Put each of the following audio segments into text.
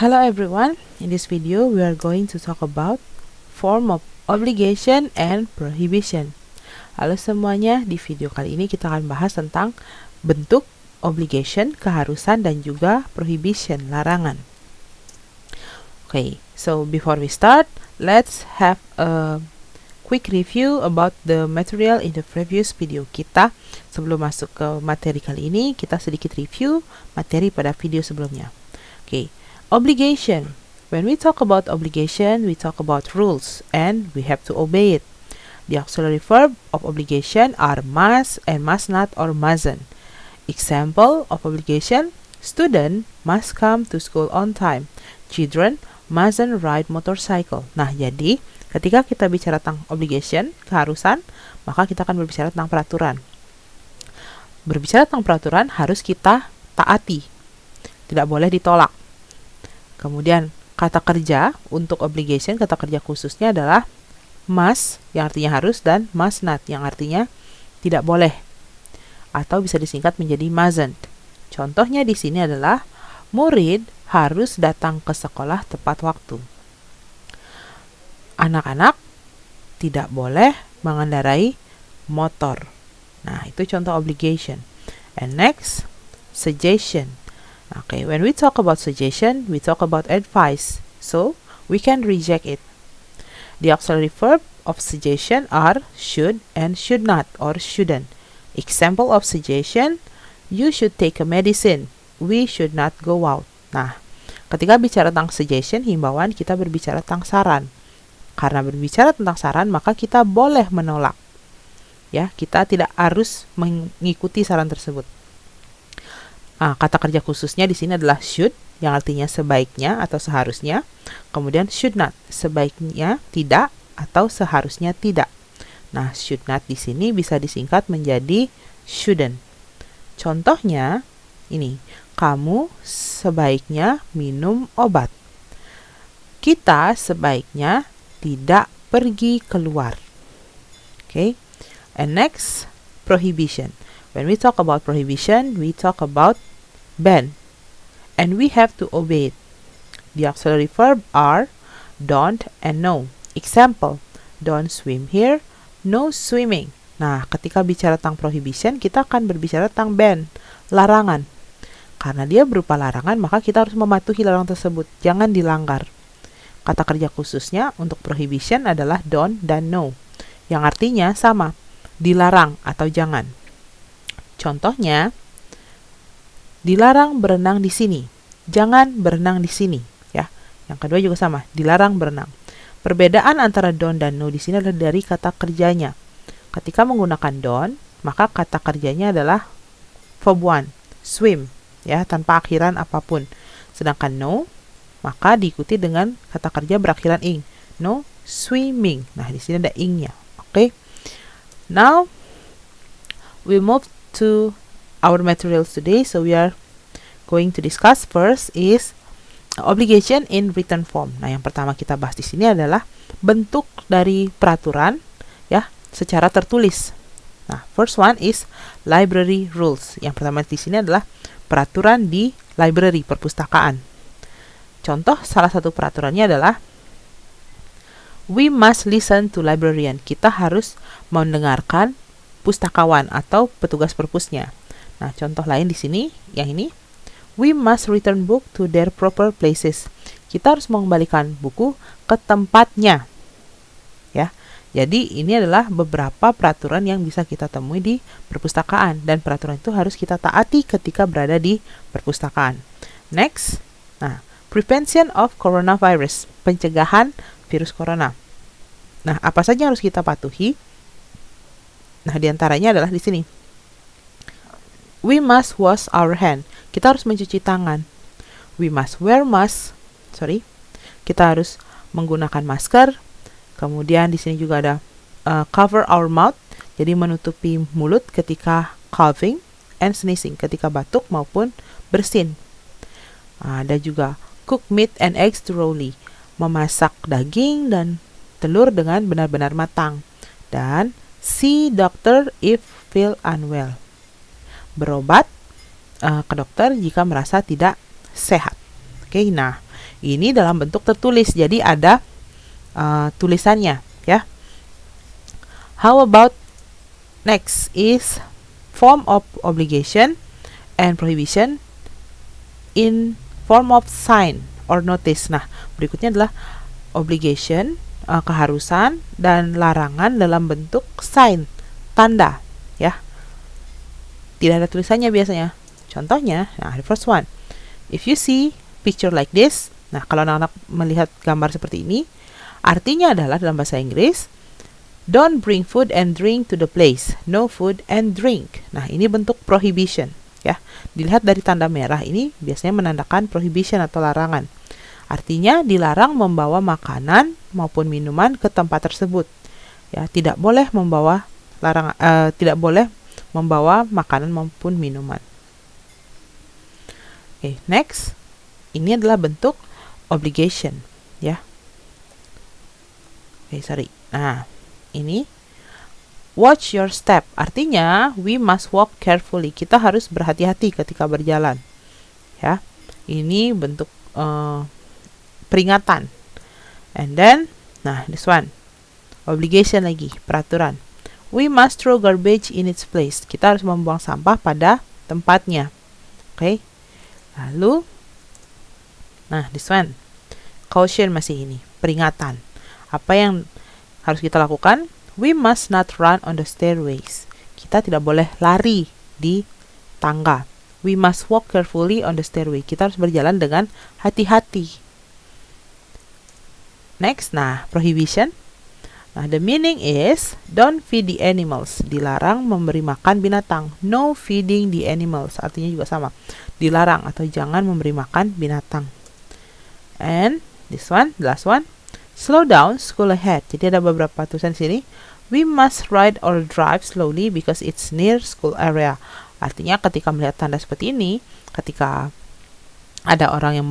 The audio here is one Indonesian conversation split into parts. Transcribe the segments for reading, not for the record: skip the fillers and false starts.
Hello everyone, in this video we are going to talk about form of obligation and prohibition. Halo semuanya, di video kali ini kita akan bahas tentang bentuk obligation, keharusan, dan juga prohibition, larangan. Okay, so before we start, let's have a quick review about the material in the previous video kita. Sebelum masuk ke materi kali ini, kita sedikit review materi pada video sebelumnya. Okay. Obligation. When we talk about obligation, we talk about rules and we have to obey it. The auxiliary verb of obligation are must and must not or mustn't. Example of obligation: student must come to school on time. Children mustn't ride motorcycle. Nah, jadi ketika kita bicara tentang obligation, keharusan, maka kita akan berbicara tentang peraturan. Berbicara tentang peraturan harus kita taati. Tidak boleh ditolak. Kemudian kata kerja untuk obligation, kata kerja khususnya adalah must yang artinya harus dan must not yang artinya tidak boleh atau bisa disingkat menjadi mustn't. Contohnya di sini adalah murid harus datang ke sekolah tepat waktu. Anak-anak tidak boleh mengendarai motor. Nah, itu contoh obligation. And next, suggestion. Okay, when we talk about suggestion, we talk about advice, so we can reject it. The auxiliary verb of suggestion are should and should not or shouldn't. Example of suggestion: you should take a medicine. We should not go out. Nah, ketika bicara tentang suggestion, himbauan, kita berbicara tentang saran. Karena berbicara tentang saran, maka kita boleh menolak. Ya, kita tidak harus mengikuti saran tersebut. Kata kerja khususnya di sini adalah should, yang artinya sebaiknya atau seharusnya. Kemudian should not, sebaiknya tidak atau seharusnya tidak. Nah, should not di sini bisa disingkat menjadi shouldn't. Contohnya ini, kamu sebaiknya minum obat. Kita sebaiknya tidak pergi keluar. Okay? And next, prohibition. When we talk about prohibition, we talk about ban, and we have to obey it. The auxiliary verb are don't and no. Example: don't swim here, no swimming. Nah, ketika bicara tentang prohibition, kita akan berbicara tentang ban, larangan. Karena dia berupa larangan, maka kita harus mematuhi larangan tersebut, jangan dilanggar. Kata kerja khususnya untuk prohibition adalah don't dan no, yang artinya sama, dilarang atau jangan. Contohnya, dilarang berenang di sini, jangan berenang di sini, ya. Yang kedua juga sama, dilarang berenang. Perbedaan antara don't dan no di sini adalah dari kata kerjanya. Ketika menggunakan don't, maka kata kerjanya adalah verb one, swim, ya, tanpa akhiran apapun. Sedangkan no, maka diikuti dengan kata kerja berakhiran ing, no swimming. Nah, di sini ada ingnya. Oke. Now we move to our materials today. So we are going to discuss first is obligation in written form. Nah, yang pertama kita bahas di sini adalah bentuk dari peraturan, ya, secara tertulis. Nah, first one is library rules. Yang pertama di sini adalah peraturan di library, perpustakaan. Contoh salah satu peraturannya adalah we must listen to librarian. Kita harus mendengarkan pustakawan atau petugas perpusnya. Nah, contoh lain di sini, yang ini, we must return book to their proper places. Kita harus mengembalikan buku ke tempatnya. Ya. Jadi, ini adalah beberapa peraturan yang bisa kita temui di perpustakaan dan peraturan itu harus kita taati ketika berada di perpustakaan. Next. Nah, prevention of coronavirus, pencegahan virus corona. Nah, apa saja yang harus kita patuhi? Nah, diantaranya adalah di sini. We must wash our hand. Kita harus mencuci tangan. We must wear mask. Kita harus menggunakan masker. Kemudian di sini juga ada cover our mouth. Jadi menutupi mulut ketika coughing and sneezing, ketika batuk maupun bersin. Ada juga cook meat and eggs thoroughly. Memasak daging dan telur dengan benar-benar matang. Dan see doctor if feel unwell. Berobat ke dokter jika merasa tidak sehat. Oke, nah Ini dalam bentuk tertulis, jadi ada tulisannya, ya. How about next is form of obligation and prohibition in form of sign or notice. Nah, berikutnya adalah obligation, keharusan, dan larangan dalam bentuk sign, tanda, ya. Tidak ada tulisannya biasanya. Contohnya, nah, the first one. If you see picture like this, nah, kalau anak-anak melihat gambar seperti ini, artinya adalah dalam bahasa Inggris, don't bring food and drink to the place. No food and drink. Nah, ini bentuk prohibition, ya. Dilihat dari tanda merah ini biasanya menandakan prohibition atau larangan. Artinya dilarang membawa makanan maupun minuman ke tempat tersebut. Ya, tidak boleh membawa makanan maupun minuman. Oke, next. Ini adalah bentuk obligation, ya. Oke, sorry. Nah, ini watch your step, artinya we must walk carefully. Kita harus berhati-hati ketika berjalan, ya. Ini bentuk peringatan. And then, nah, this one obligation lagi, peraturan. We must throw garbage in its place. Kita harus membuang sampah pada tempatnya. Oke. Lalu, nah, this one caution, masih ini peringatan. Apa yang harus kita lakukan? We must not run on the stairways. Kita tidak boleh lari di tangga. We must walk carefully on the stairway. Kita harus berjalan dengan hati-hati. Next, nah, prohibition. Nah, the meaning is don't feed the animals. Dilarang memberi makan binatang. No feeding the animals. Artinya juga sama. Dilarang atau jangan memberi makan binatang. And this one, the last one. Slow down, school ahead. Jadi ada beberapa tulisan sini. We must ride or drive slowly because it's near school area. Artinya ketika melihat tanda seperti ini, ketika ada orang yang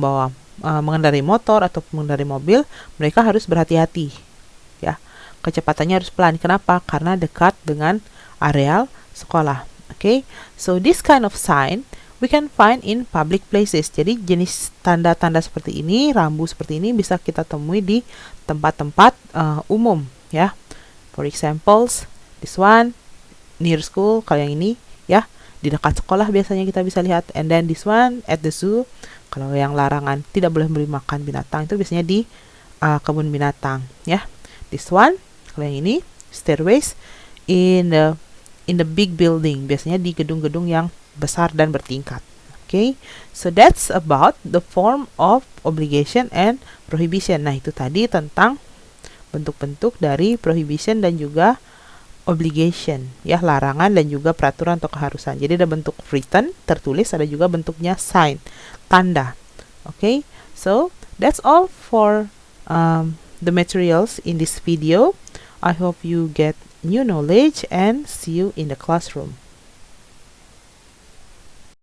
mengendarai motor atau mengendarai mobil, mereka harus berhati-hati, ya. Kecepatannya harus pelan. Kenapa? Karena dekat dengan areal sekolah. Okay? So this kind of sign we can find in public places. Jadi jenis tanda-tanda seperti ini, rambu seperti ini bisa kita temui di tempat-tempat umum, ya. For examples, this one near school, kalau yang ini, ya, di dekat sekolah biasanya kita bisa lihat. And then this one at the zoo. Kalau yang larangan tidak boleh beri makan binatang itu biasanya di kebun binatang, ya. This one, kalau yang ini stairways in the big building, biasanya di gedung-gedung yang besar dan bertingkat. Okay, so that's about the form of obligation and prohibition. Nah, itu tadi tentang bentuk-bentuk dari prohibition dan juga obligation, ya, larangan dan juga peraturan atau keharusan. Jadi ada bentuk written, tertulis, ada juga bentuknya sign, tanda. Okay, so that's all for the materials in this video. I hope you get new knowledge and see you in the classroom.